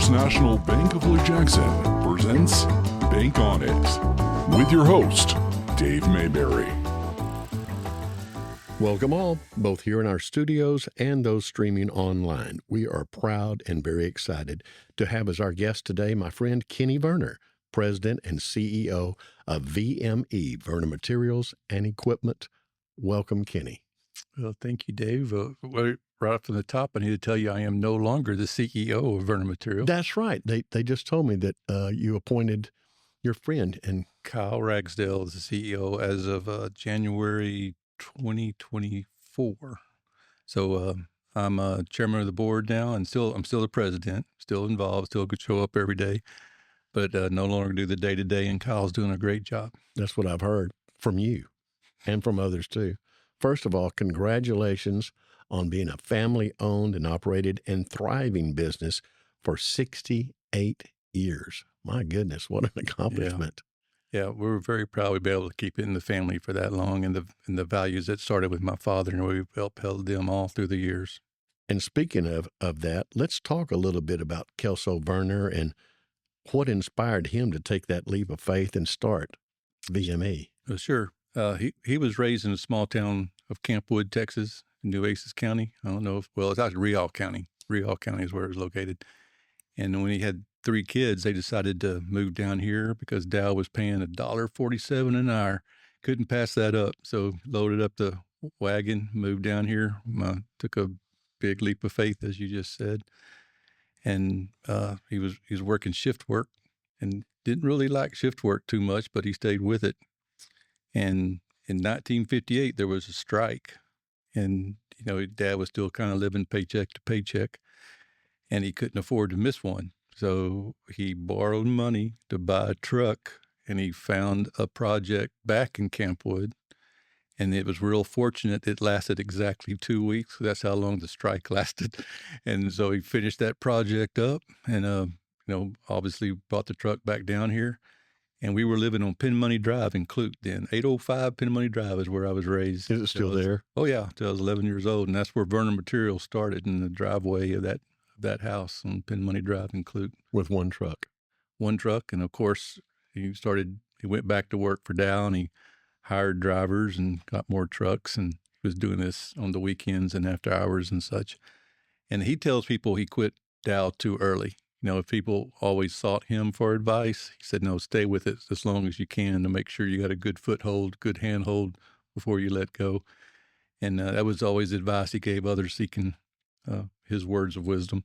First National Bank of Lake Jackson presents Bank on It with your host, Dave Mayberry. Welcome all, both here in our studios and those streaming online. We are proud and very excited to have as our guest today my friend Kenny Vernor, President and CEO of VME, Vernor Materials and Equipment. Welcome, Kenny. Well, thank you, Dave. Right off from the top, I need to tell you I am no longer the CEO of Vernor Materials. That's right. They just told me that you appointed your friend. And Kyle Ragsdale is the CEO as of January 2024. So I'm chairman of the board now, and I'm still the president, still involved, still could show up every day, but no longer do the day-to-day, and Kyle's doing a great job. That's what I've heard from you and from others too. First of all, congratulations on being a family-owned and operated and thriving business for 68 years. My goodness, what an accomplishment. Yeah, we're very proud we've been able to keep it in the family for that long, and the values that started with my father, and we've upheld them all through the years. And speaking of that, let's talk a little bit about Kelso Vernor and what inspired him to take that leap of faith and start VME. Sure. He was raised in a small town of Campwood, Texas, in Nueces County. I don't know it's actually Rial County. Rial County is where it was located. And when he had 3 kids, they decided to move down here because Dow was paying $1.47 an hour. Couldn't pass that up. So loaded up the wagon, moved down here, took a big leap of faith, as you just said. And he was working shift work and didn't really like shift work too much, but he stayed with it. And in 1958, there was a strike. And, Dad was still kind of living paycheck to paycheck, and he couldn't afford to miss one. So he borrowed money to buy a truck, and he found a project back in Campwood, and it was real fortunate. It lasted exactly 2 weeks. That's how long the strike lasted. And so he finished that project up and, obviously brought the truck back down here. And we were living on Pin Money Drive in Clute then. 805 Pin Money Drive is where I was raised. Is it still there? Oh, yeah, till I was 11 years old. And that's where Vernor Materials started, in the driveway of that house on Pin Money Drive in Clute. With one truck. One truck. And, of course, he went back to work for Dow, and he hired drivers and got more trucks, and was doing this on the weekends and after hours and such. And he tells people he quit Dow too early. If people always sought him for advice, he said, no, stay with it as long as you can to make sure you got a good foothold, good handhold before you let go. And that was always advice he gave others seeking his words of wisdom.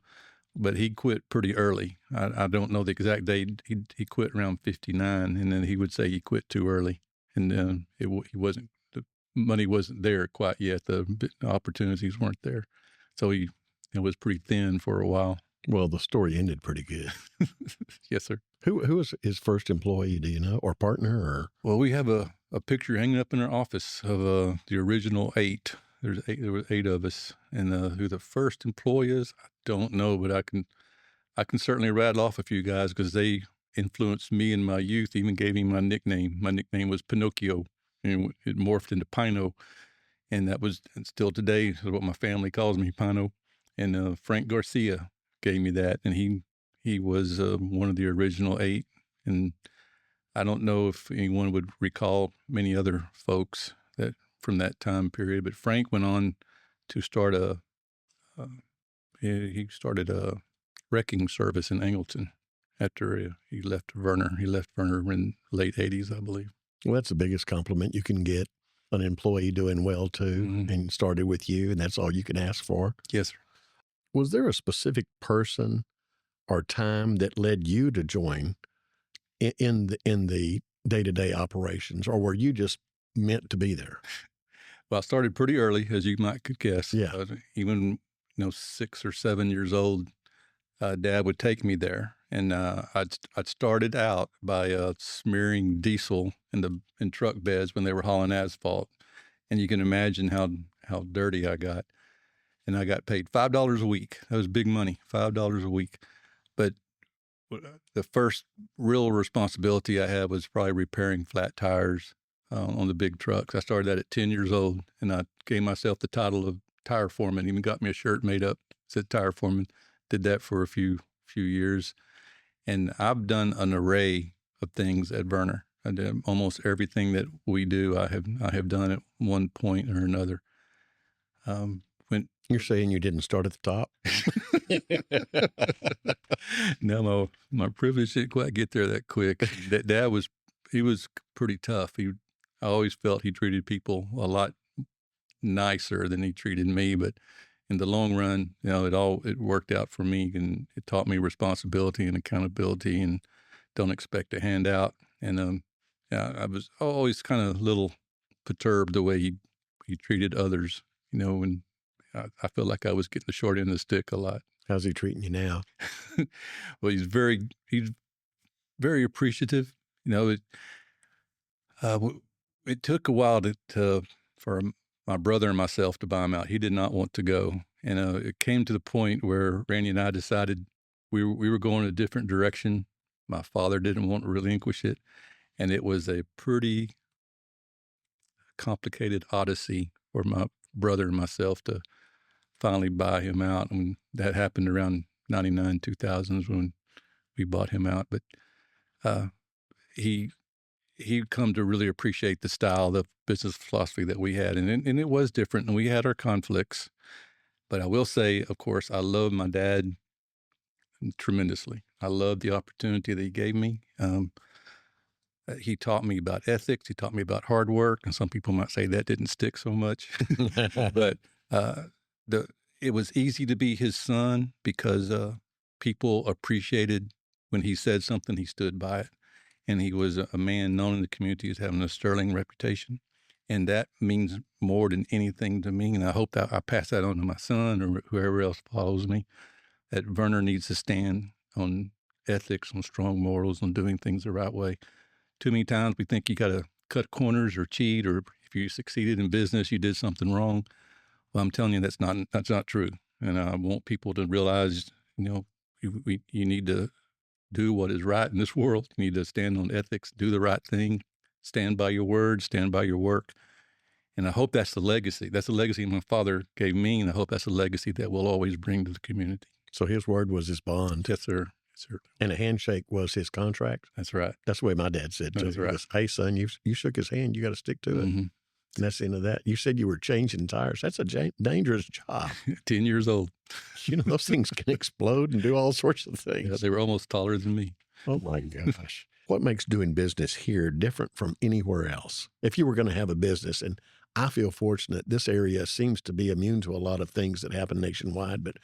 But he quit pretty early. I don't know the exact date. He quit around 59, and then he would say he quit too early. And the money wasn't there quite yet. The opportunities weren't there. So he was pretty thin for a while. Well, the story ended pretty good. Yes, sir. Who was his first employee, do you know, or partner? Or Well, we have a picture hanging up in our office of the original 8. There were 8 of us, and who the first employee is, I don't know, but I can certainly rattle off a few guys because they influenced me in my youth. Even gave me my nickname. My nickname was Pinocchio, and it morphed into Pino, and still today is what my family calls me, Pino. And Frank Garcia gave me that, and he was one of the original 8, and I don't know if anyone would recall many other folks that from that time period, but Frank went on to start he started a wrecking service in Angleton after he left Vernor. He left Vernor in the late 80s, I believe. Well, that's the biggest compliment you can get, an employee doing well too, Mm-hmm. and started with you, and that's all you can ask for. Yes, sir. Was there a specific person or time that led you to join in the day-to-day operations, or were you just meant to be there? Well, I started pretty early, as you could guess. Yeah. Even 6 or 7 years old, Dad would take me there, and I'd started out by smearing diesel in truck beds when they were hauling asphalt, and you can imagine how dirty I got. And I got paid $5 a week. That was big money, $5 a week. But the first real responsibility I had was probably repairing flat tires on the big trucks. I started that at 10 years old, and I gave myself the title of tire foreman. Even got me a shirt made up, said tire foreman. Did that for a few few years. And I've done an array of things at Vernor. I did almost everything that we do. I have done at one point or another. When You're saying you didn't start at the top? No, my privilege didn't quite get there that quick. Dad was pretty tough. I always felt he treated people a lot nicer than he treated me, but in the long run, it worked out for me, and it taught me responsibility and accountability, and don't expect a handout. And I was always kind of a little perturbed the way he treated others, and I felt like I was getting the short end of the stick a lot. How's he treating you now? Well, he's very appreciative. It took a while for my brother and myself to buy him out. He did not want to go. And it came to the point where Randy and I decided we were going a different direction. My father didn't want to relinquish it. And it was a pretty complicated odyssey for my brother and myself to finally buy him out. And that happened around 99, 2000s when we bought him out. But he'd come to really appreciate the style, the business philosophy that we had. And it was different, and we had our conflicts. But I will say, of course, I love my dad tremendously. I love the opportunity that he gave me. He taught me about ethics. He taught me about hard work. And some people might say that didn't stick so much. But it was easy to be his son because people appreciated when he said something, he stood by it. And he was a man known in the community as having a sterling reputation. And that means more than anything to me. And I hope that I pass that on to my son or whoever else follows me, that Vernor needs to stand on ethics, on strong morals, on doing things the right way. Too many times we think you got to cut corners or cheat, or if you succeeded in business, you did something wrong. Well, I'm telling you, that's not true. And I want people to realize, you need to do what is right in this world. You need to stand on ethics, do the right thing, stand by your word, stand by your work. And I hope that's the legacy. That's the legacy my father gave me, and I hope that's a legacy that we'll always bring to the community. So his word was his bond. Yes, sir. Yes, sir. And a handshake was his contract? That's right. That's the way my dad said too. That's right. Goes, hey, son, you shook his hand. You got to stick to it. Mm-hmm. And that's the end of that. You said you were changing tires. That's a dangerous job. 10 years old. Those things can explode and do all sorts of things. Yeah, they were almost taller than me. Oh, my gosh. What makes doing business here different from anywhere else? If you were going to have a business, and I feel fortunate, this area seems to be immune to a lot of things that happen nationwide, but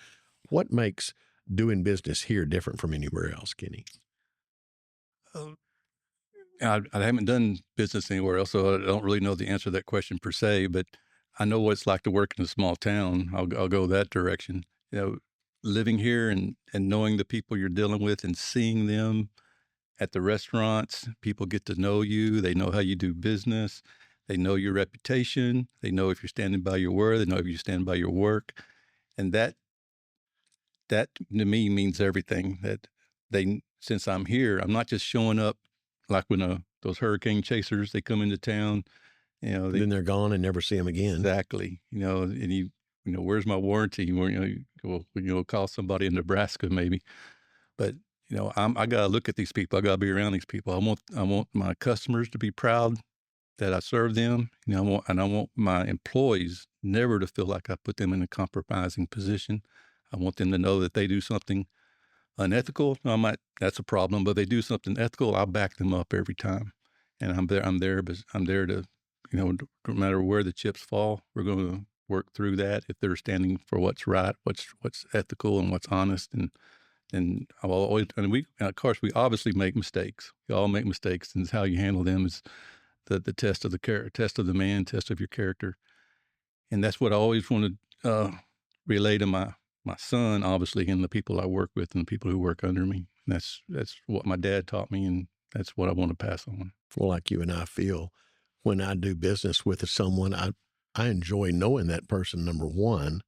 what makes doing business here different from anywhere else, Kenny? I haven't done business anywhere else, so I don't really know the answer to that question per se, but I know what it's like to work in a small town. I'll go that direction. Living here and knowing the people you're dealing with and seeing them at the restaurants, people get to know you. They know how you do business. They know your reputation. They know if you're standing by your word. They know if you stand by your work. And that to me means everything. That since I'm here, I'm not just showing up like when those hurricane chasers, they come into town, then they're gone and never see them again. Exactly. And where's my warranty? You'll call somebody in Nebraska maybe, but I got to look at these people. I got to be around these people. I want my customers to be proud that I serve them. I want my employees never to feel like I put them in a compromising position. I want them to know that they do something unethical. That's a problem, but if they do something ethical, I'll back them up every time. And I'm there to, no matter where the chips fall, we're going to work through that. If they're standing for what's right, what's ethical and what's honest. And I'll always, and of course, we obviously make mistakes. We all make mistakes, and how you handle them is the test of the man, test of your character. And that's what I always want to relay to my son, obviously, and the people I work with and the people who work under me. And that's what my dad taught me, and that's what I want to pass on. Well, like you and I feel, when I do business with someone, I enjoy knowing that person, number one,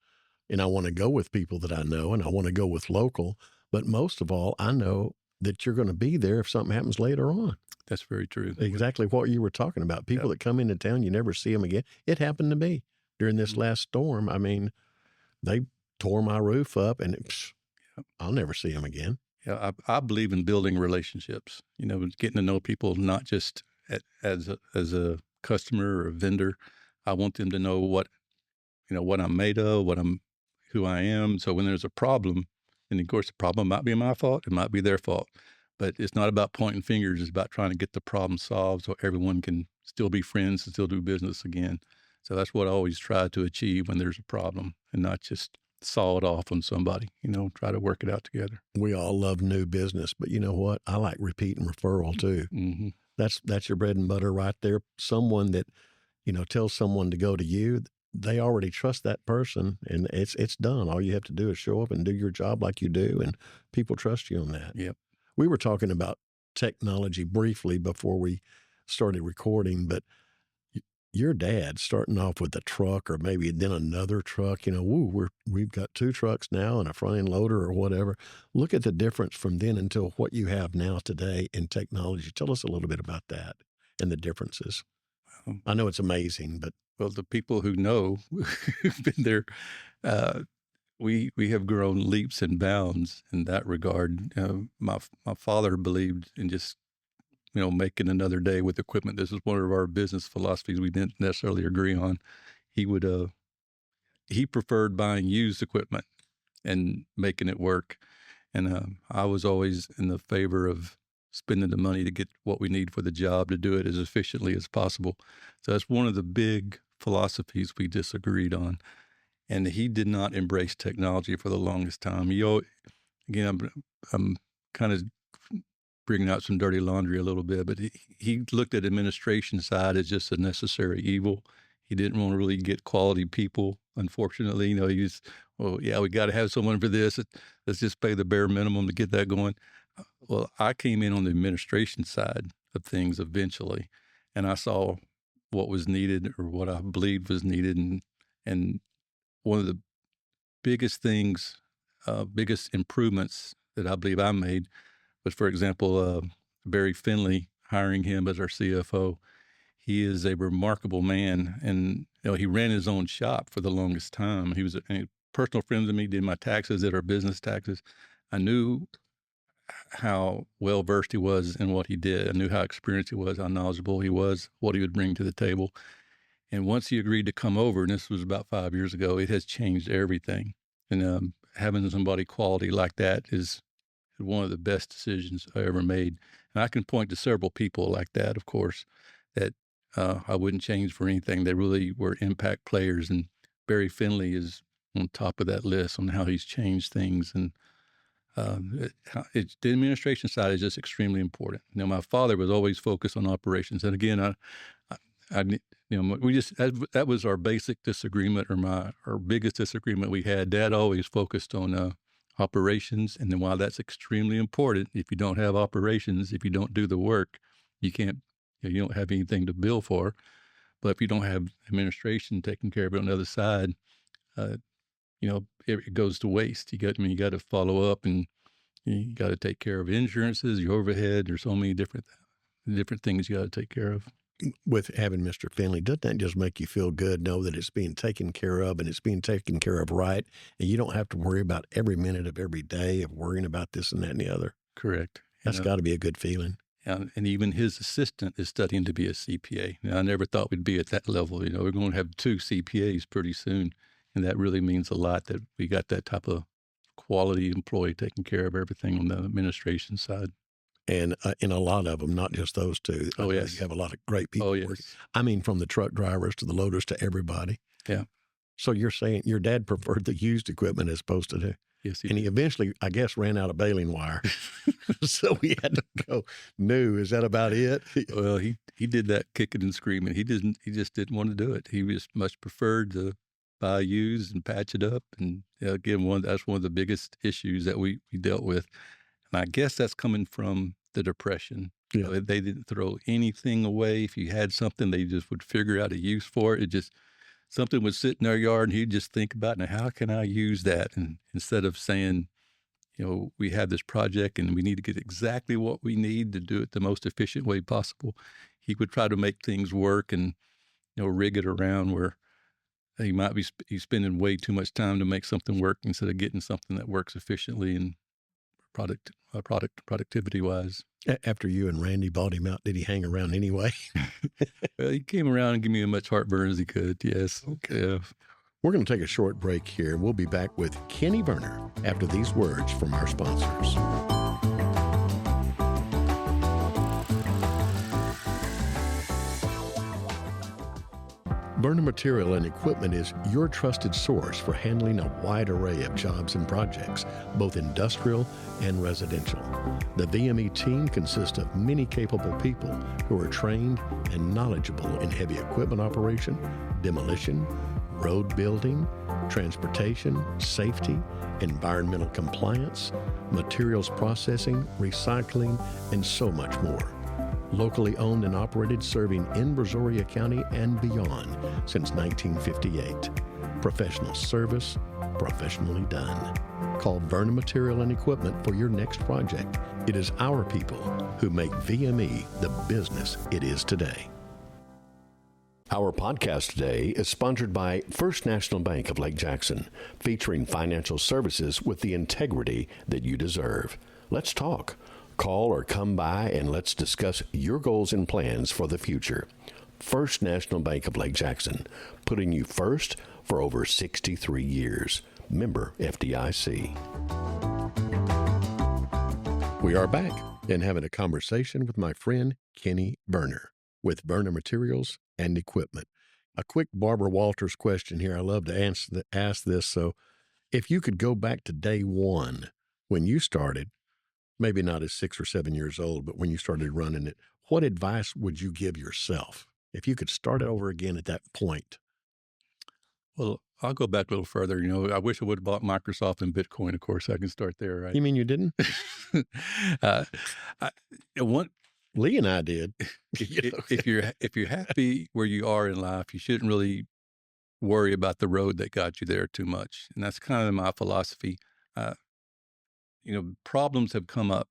and I want to go with people that I know, and I want to go with local. But most of all, I know that you're going to be there if something happens later on. That's very true. Exactly what you were talking about. People that come into town, you never see them again. It happened to me during this last storm. I mean, they tore my roof up, and I'll never see them again. Yeah, I believe in building relationships. Getting to know people, not just as a customer or a vendor. I want them to know what I'm made of, who I am. So when there's a problem, and of course the problem might be my fault, it might be their fault, but it's not about pointing fingers. It's about trying to get the problem solved so everyone can still be friends and still do business again. So that's what I always try to achieve when there's a problem, and not just saw it off on somebody. Try to work it out together. We all love new business, but you know what? I like repeat and referral too. Mm-hmm. That's your bread and butter right there. Someone that, tells someone to go to you, they already trust that person, and it's done. All you have to do is show up and do your job like you do, and people trust you on that. Yep. We were talking about technology briefly before we started recording, but your dad starting off with a truck or maybe then another truck, we've got 2 trucks now and a front end loader or whatever. Look at the difference from then until what you have now today in technology. Tell us a little bit about that and the differences. I know it's amazing, but well, the people who know who've been there, we have grown leaps and bounds in that regard. My father believed in just making another day with equipment. This is one of our business philosophies we didn't necessarily agree on. He preferred buying used equipment and making it work. And I was always in the favor of spending the money to get what we need for the job to do it as efficiently as possible. So that's one of the big philosophies we disagreed on. And he did not embrace technology for the longest time. I'm kind of bringing out some dirty laundry a little bit, but he looked at administration side as just a necessary evil. He didn't want to really get quality people. Unfortunately, we got to have someone for this. Let's just pay the bare minimum to get that going. Well, I came in on the administration side of things eventually, and I saw what was needed or what I believed was needed. And one of the biggest things, biggest improvements that I believe I made was, for example, Barry Finley, hiring him as our CFO. He is a remarkable man, and he ran his own shop for the longest time. He was a personal friend of me, did my taxes, did our business taxes. I knew how well-versed he was in what he did. I knew how experienced he was, how knowledgeable he was, what he would bring to the table. And once he agreed to come over, and this was about 5 years ago, it has changed everything. And having somebody quality like that is one of the best decisions I ever made. And I can point to several people like that, of course, that I wouldn't change for anything. They really were impact players. And Barry Finley is on top of that list on how he's changed things. And the administration side is just extremely important. My father was always focused on operations. And again, that was our basic disagreement, or our biggest disagreement we had. Dad always focused on operations. And then while that's extremely important, if you don't have operations, if you don't do the work, you can't, you don't have anything to bill for. But if you don't have administration taking care of it on the other side, it goes to waste. You got to follow up, and you got to take care of insurances, your overhead. There's so many different things you got to take care of. With having Mr. Finley, doesn't that just make you feel good, know that it's being taken care of and it's being taken care of right, and you don't have to worry about every minute of every day of worrying about this and that and the other? Correct. That's got to be a good feeling. And even his assistant is studying to be a CPA. Now, I never thought we'd be at that level. We're going to have 2 CPAs pretty soon, and that really means a lot that we got that type of quality employee taking care of everything on the administration side. And in a lot of them, not just those 2. Oh, yes. You have a lot of great people. Oh, yes. Working. I mean, from the truck drivers to the loaders to everybody. Yeah. So you're saying your dad preferred the used equipment as opposed to the... Yes, he eventually, I guess, ran out of baling wire. So we had to go new. Is that about it? Well, he did that kicking and screaming. He just didn't want to do it. He just much preferred to buy used and patch it up. And again, that's one of the biggest issues that we dealt with. And I guess that's coming from the Depression. Yeah. They didn't throw anything away. If you had something, they just would figure out a use for it. Something would sit in their yard, and he'd just think about, now, how can I use that? And instead of saying, we have this project and we need to get exactly what we need to do it the most efficient way possible, he would try to make things work and, rig it around where he might be he's spending way too much time to make something work instead of getting something that works efficiently and productivity wise. After you and Randy bought him out, did he hang around anyway? Well, he came around and gave me as much heartburn as he could. Yes. Okay. We're going to take a short break here. We'll be back with Kenny Vernor after these words from our sponsors. Vernor Material and Equipment is your trusted source for handling a wide array of jobs and projects, both industrial and residential. The VME team consists of many capable people who are trained and knowledgeable in heavy equipment operation, demolition, road building, transportation, safety, environmental compliance, materials processing, recycling, and so much more. Locally owned and operated, serving in Brazoria County and beyond since 1958. Professional service, professionally done. Call Vernor Material and Equipment for your next project. It is our people who make VME the business it is today. Our podcast today is sponsored by First National Bank of Lake Jackson, featuring financial services with the integrity that you deserve. Let's talk. Call or come by and let's discuss your goals and plans for the future. First National Bank of Lake Jackson, putting you first for over 63 years. Member FDIC. We are back and having a conversation with my friend Kenny Vernor with Vernor Materials and Equipment. A quick Barbara Walters question here. I love to ask this. So if you could go back to day one when you started, maybe not at 6 or 7 years old, but when you started running it, what advice would you give yourself if you could start over again at that point? Well, I'll go back a little further. I wish I would have bought Microsoft and Bitcoin. Of course, I can start there, right? You mean you didn't? Lee and I did. If you're happy where you are in life, you shouldn't really worry about the road that got you there too much. And that's kind of my philosophy. Problems have come up,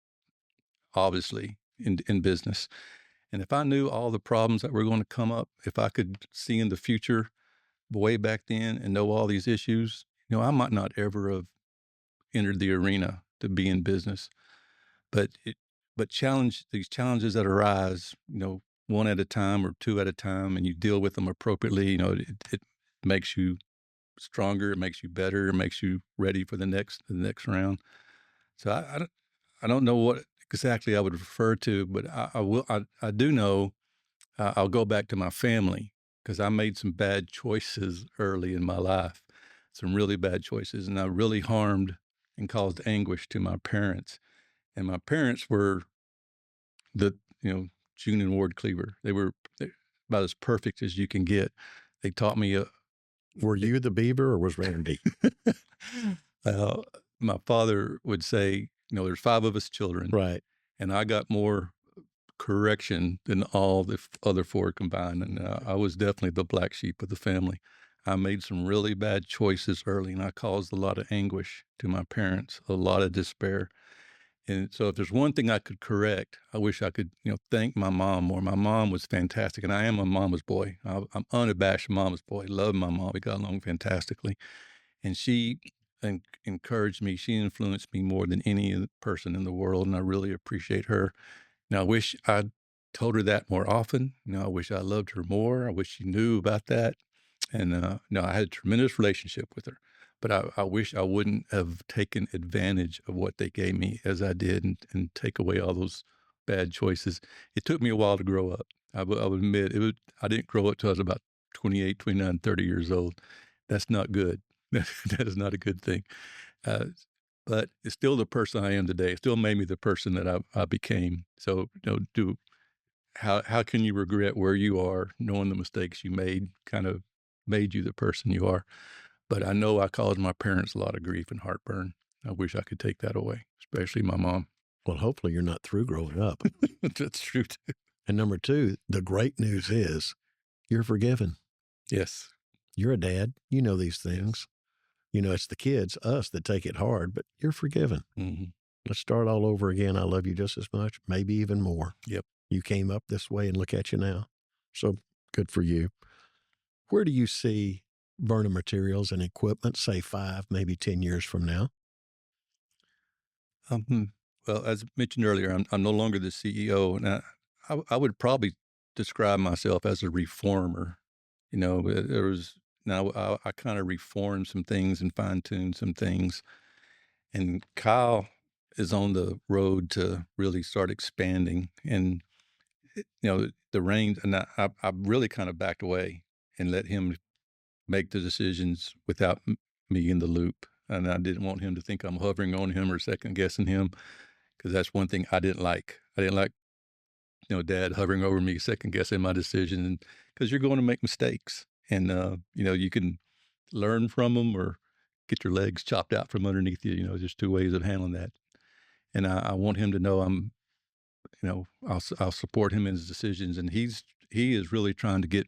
obviously, in business. And if I knew all the problems that were going to come up, if I could see in the future way back then and know all these issues, I might not ever have entered the arena to be in business. But these challenges that arise, one at a time or two at a time, and you deal with them appropriately, it makes you stronger, it makes you better, it makes you ready for the next round. So I don't know what exactly I would refer to, but I do know I'll go back to my family because I made some bad choices early in my life, some really bad choices, and I really harmed and caused anguish to my parents. And my parents were June and Ward Cleaver. They were about as perfect as you can get. They taught me. Were you the beaver or was Randy? My father would say, there's 5 of us children. Right. And I got more correction than all the other 4 combined. And I was definitely the black sheep of the family. I made some really bad choices early, and I caused a lot of anguish to my parents, a lot of despair. And so if there's one thing I could correct, I wish I could, thank my mom more. My mom was fantastic, and I am a mama's boy. I'm unabashed mama's boy. Love my mom. We got along fantastically. And she encouraged me. She influenced me more than any person in the world, and I really appreciate her. Now, I wish I'd told her that more often. I wish I loved her more. I wish she knew about that. And I had a tremendous relationship with her. But I wish I wouldn't have taken advantage of what they gave me as I did and take away all those bad choices. It took me a while to grow up. I would admit, I didn't grow up till I was about 28, 29, 30 years old. That's not good. That is not a good thing. But it's still the person I am today. It still made me the person that I became. So, how can you regret where you are, knowing the mistakes you made kind of made you the person you are? But I know I caused my parents a lot of grief and heartburn. I wish I could take that away, especially my mom. Well, hopefully you're not through growing up. That's true, too. And number 2, the great news is you're forgiven. Yes. You're a dad. You know these things. It's the kids, us, that take it hard, but you're forgiven. Mm-hmm. Let's start all over again. I love you just as much, maybe even more. Yep. You came up this way and look at you now. So good for you. Where do you see Vernor Materials and Equipment, say 5, maybe 10 years from now? Well, as mentioned earlier, I'm no longer the CEO, and I would probably describe myself as a reformer. There was now I kind of reformed some things and fine tuned some things, and Kyle is on the road to really start expanding. And the reins, and I really kind of backed away and let him make the decisions without me in the loop. And I didn't want him to think I'm hovering on him or second guessing him, because that's one thing I didn't like. I didn't like, Dad hovering over me, second guessing my decision, because you're going to make mistakes, and you can learn from them or get your legs chopped out from underneath you. There's two ways of handling that, and I want him to know I'll support him in his decisions, and he is really trying to get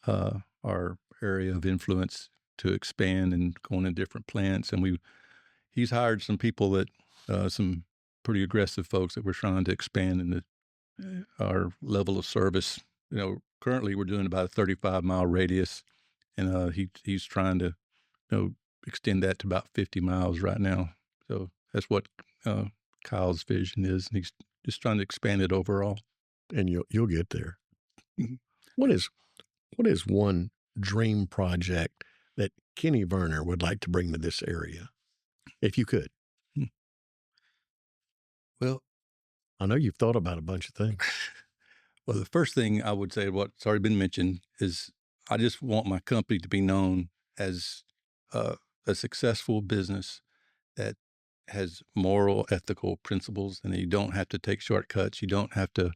our area of influence to expand and going in different plants, and he's hired some people that some pretty aggressive folks that we're trying to expand in our level of service. Currently we're doing about a 35-mile radius, and he's trying to extend that to about 50 miles right now. So that's what Kyle's vision is, and he's just trying to expand it overall. And you'll get there. Mhm. What is one dream project that Kenny Vernor would like to bring to this area, if you could? Well, I know you've thought about a bunch of things. Well, the first thing I would say, what's already been mentioned, is I just want my company to be known as a successful business that has moral, ethical principles, and you don't have to take shortcuts. You don't have to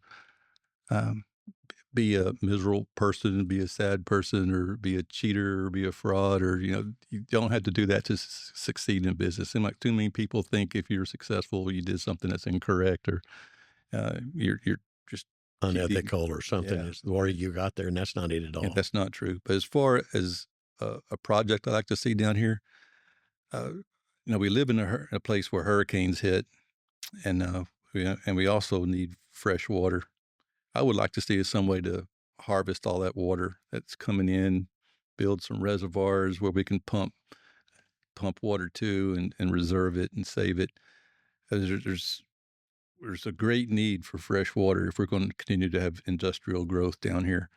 be a miserable person, be a sad person, or be a cheater, or be a fraud, or you don't have to do that to succeed in business. And like too many people think if you're successful, you did something that's incorrect, or you're just Unethical or something Yeah. is the word you got there, and that's not it at all. Yeah, that's not true. But as far as a project I like to see down here, we live in a place where hurricanes hit, and we also need fresh water. I would like to see some way to harvest all that water that's coming in, build some reservoirs where we can pump water to and reserve it and save it. There's a great need for fresh water if we're going to continue to have industrial growth down here.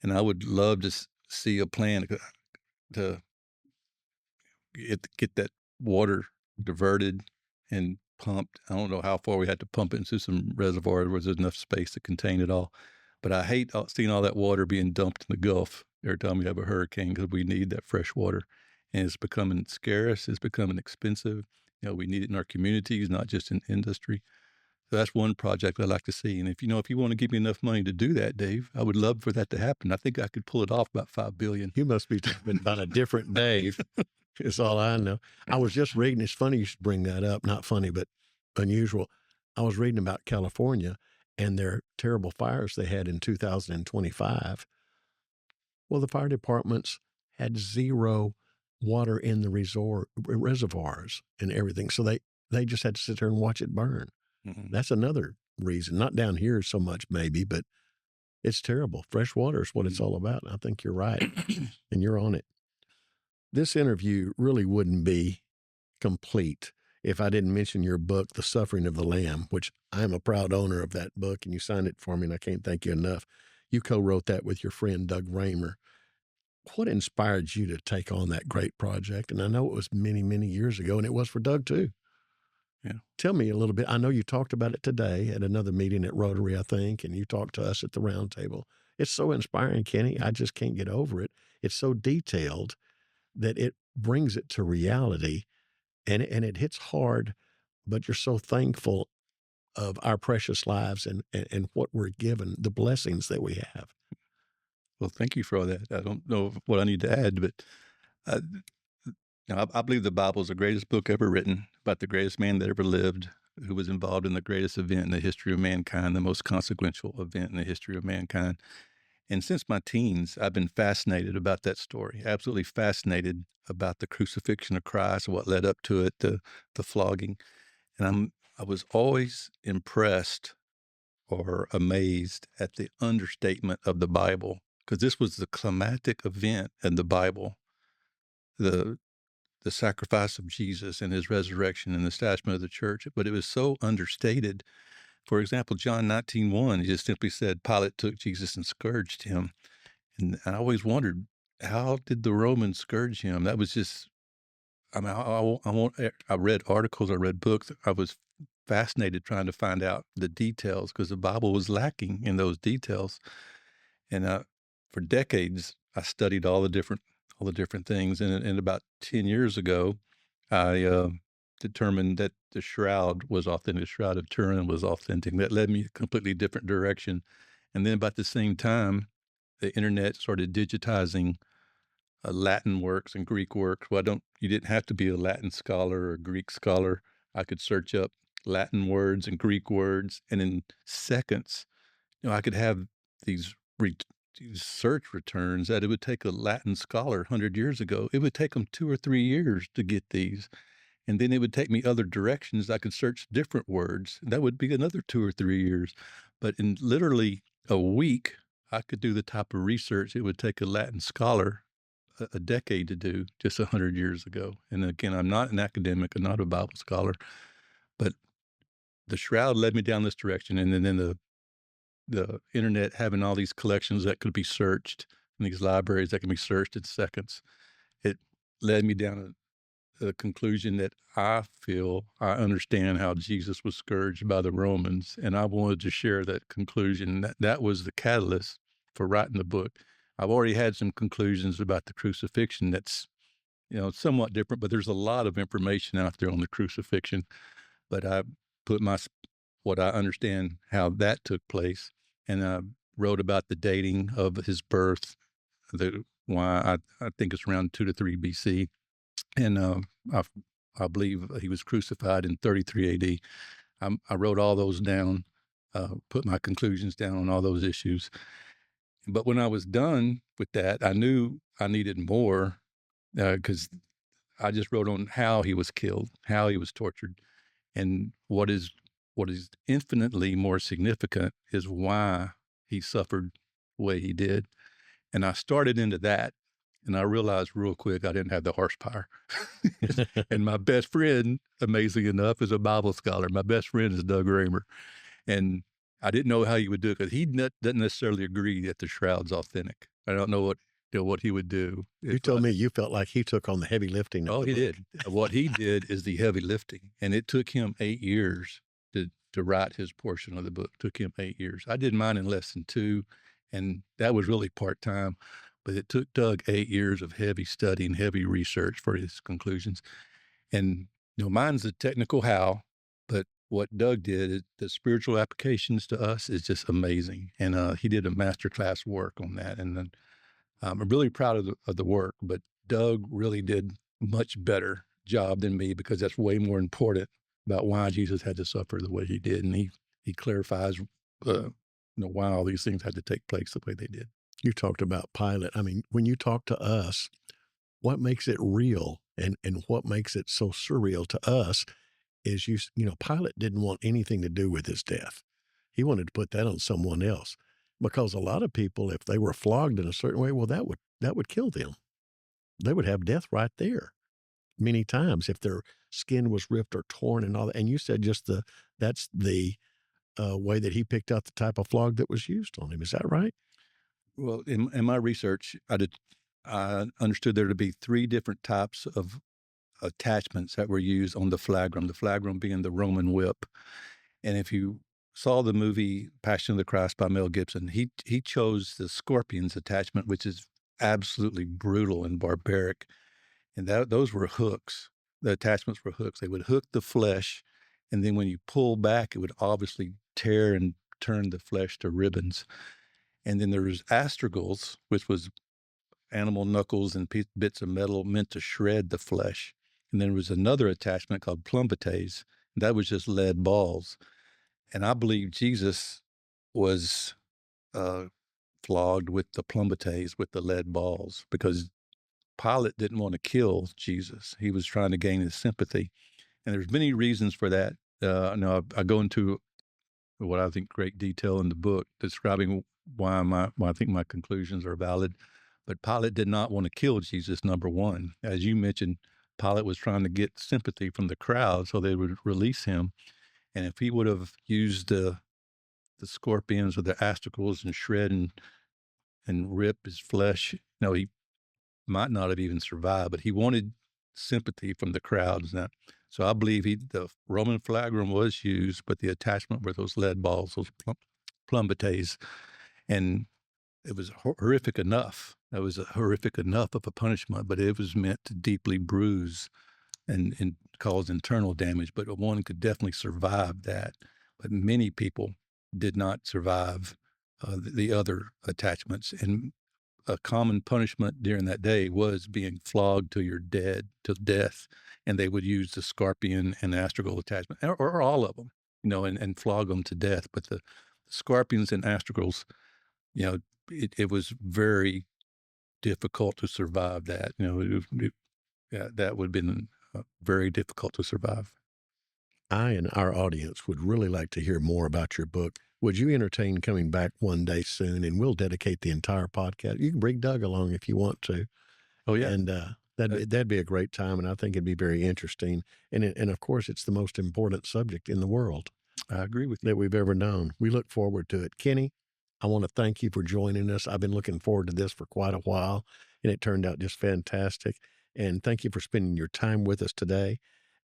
And I would love to see a plan to get that water diverted and pumped. I don't know how far we had to pump it into some reservoir where there's enough space to contain it all. But I hate seeing all that water being dumped in the Gulf every time we have a hurricane, because we need that fresh water. And it's becoming scarce. It's becoming expensive. We need it in our communities, not just in industry. So that's one project I'd like to see. And if you want to give me enough money to do that, Dave, I would love for that to happen. I think I could pull it off about $5 billion. You must be talking about a different Dave. It's all I know. I was just reading. It's funny you should bring that up. Not funny, but unusual. I was reading about California and their terrible fires they had in 2025. Well, the fire departments had zero water in the reservoirs and everything. So they just had to sit there and watch it burn. Mm-hmm. That's another reason. Not down here so much maybe, but it's terrible. Fresh water is what it's all about. I think you're right, and you're on it. This interview really wouldn't be complete if I didn't mention your book, The Suffering of the Lamb, which I'm a proud owner of that book, and you signed it for me, and I can't thank you enough. You co-wrote that with your friend Doug Raymer. What inspired you to take on that great project? And I know it was many, many years ago, and it was for Doug too. Yeah. Tell me a little bit. I know you talked about it today at another meeting at Rotary, I think, and you talked to us at the round table. It's so inspiring, Kenny. I just can't get over it. It's so detailed that it brings it to reality, and it hits hard, but you're so thankful of our precious lives and what we're given, the blessings that we have. Well, thank you for all that. I don't know what I need to add, but I believe the Bible is the greatest book ever written about the greatest man that ever lived, who was involved in the greatest event in the history of mankind, the most consequential event in the history of mankind. And since my teens, I've been fascinated about that story, absolutely fascinated about the crucifixion of Christ, what led up to it, the flogging. And I was always impressed or amazed at the understatement of the Bible, because this was the climactic event in the Bible. The the sacrifice of Jesus and his resurrection and the establishment of the church, but it was so understated. For example, John 19:1, he just simply said, Pilate took Jesus and scourged him. And I always wondered, how did the Romans scourge him? That was just, I mean, I read articles, I read books. I was fascinated trying to find out the details because the Bible was lacking in those details. And for decades, I studied all the different things. And about 10 years ago, I determined that the shroud was authentic. The Shroud of Turin was authentic. That led me a completely different direction. And then about the same time, the internet started digitizing Latin works and Greek works. Well, you didn't have to be a Latin scholar or a Greek scholar. I could search up Latin words and Greek words, and in seconds, I could have these these search returns that it would take a Latin scholar 100 years ago. It would take them 2 or 3 years to get these. And then it would take me other directions. I could search different words. That would be another 2 or 3 years. But in literally a week, I could do the type of research it would take a Latin scholar a decade to do just 100 years ago. And again, I'm not an academic, I'm not a Bible scholar, but the shroud led me down this direction. And then the internet having all these collections that could be searched and these libraries that can be searched in seconds, it led me down the conclusion that I feel I understand how Jesus was scourged by the Romans. And I wanted to share that conclusion. That was the catalyst for writing the book. I've already had some conclusions about the crucifixion that's, somewhat different, but there's a lot of information out there on the crucifixion. But I put what I understand how that took place, and I wrote about the dating of his birth, why I think it's around 2 to 3 BC. And I believe he was crucified in 33 AD. I wrote all those down, put my conclusions down on all those issues. But when I was done with that, I knew I needed more because I just wrote on how he was killed, how he was tortured. And what is infinitely more significant is why he suffered the way he did. And I started into that. And I realized real quick I didn't have the horsepower. And my best friend, amazing enough, is a Bible scholar. My best friend is Doug Raymer. And I didn't know how he would do it because he doesn't necessarily agree that the shroud's authentic. I don't know what he would do. You told me you felt like he took on the heavy lifting. Oh, he did. What he did is the heavy lifting. And it took him 8 years to write his portion of the book. It took him 8 years. I did mine in less than 2, and that was really part-time. But it took Doug 8 years of heavy study and heavy research for his conclusions. And, mine's the technical how, but what Doug did, the spiritual applications to us is just amazing. And he did a masterclass work on that. And then I'm really proud of the work, but Doug really did much better job than me because that's way more important about why Jesus had to suffer the way he did. And he clarifies, why all these things had to take place the way they did. You talked about Pilate. I mean, when you talk to us, what makes it real and what makes it so surreal to us is Pilate didn't want anything to do with his death. He wanted to put that on someone else because a lot of people, if they were flogged in a certain way, well, that would kill them. They would have death right there many times if their skin was ripped or torn and all that. And you said that's the way that he picked out the type of flog that was used on him. Is that right? Well, in my research, I understood there to be 3 different types of attachments that were used on the flagrum being the Roman whip. And if you saw the movie Passion of the Christ by Mel Gibson, he chose the scorpion's attachment, which is absolutely brutal and barbaric. And those were hooks. The attachments were hooks. They would hook the flesh, and then when you pull back, it would obviously tear and turn the flesh to ribbons. And then there was astragals, which was animal knuckles and bits of metal meant to shred the flesh. And then there was another attachment called plumbates. That was just lead balls. And I believe Jesus was flogged with the plumbates, with the lead balls, because Pilate didn't want to kill Jesus. He was trying to gain his sympathy. And there's many reasons for that. I go into what I think great detail in the book describing why I think my conclusions are valid. But Pilate did not want to kill Jesus, number one. As you mentioned, pilot was trying to get sympathy from the crowd so they would release him. And if he would have used the scorpions or the astracals and shred and rip his flesh, he might not have even survived, but he wanted sympathy from the crowds. So I believe the Roman flagrum was used, but the attachment were those lead balls, those plumbates. And it was horrific enough. That was horrific enough of a punishment, but it was meant to deeply bruise and cause internal damage. But one could definitely survive that. But many people did not survive the other attachments. And a common punishment during that day was being flogged till you're dead, till death. And they would use the scorpion and the astragal attachment, or all of them, and flog them to death. But the scorpions and astragals, it was very difficult to survive that. That would have been very difficult to survive. I and our audience would really like to hear more about your book. Would you entertain coming back one day soon, and we'll dedicate the entire podcast? You can bring Doug along if you want to. Oh, yeah. And that'd be a great time, and I think it'd be very interesting. And of course, it's the most important subject in the world. I agree with you. That we've ever known. We look forward to it. Kenny, I want to thank you for joining us. I've been looking forward to this for quite a while, and it turned out just fantastic. And thank you for spending your time with us today.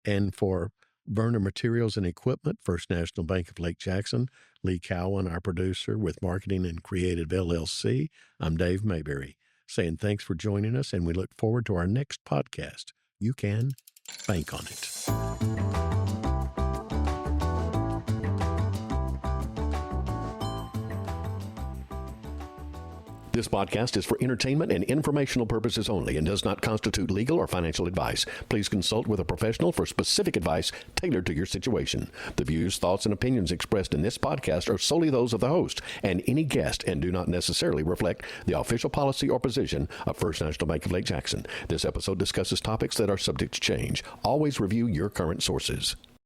And for Vernor Materials and Equipment, First National Bank of Lake Jackson, Lee Cowan, our producer with Marketing and Creative LLC, I'm Dave Mayberry, saying thanks for joining us, and we look forward to our next podcast. You can bank on it. This podcast is for entertainment and informational purposes only and does not constitute legal or financial advice. Please consult with a professional for specific advice tailored to your situation. The views, thoughts, and opinions expressed in this podcast are solely those of the host and any guest and do not necessarily reflect the official policy or position of First National Bank of Lake Jackson. This episode discusses topics that are subject to change. Always review your current sources.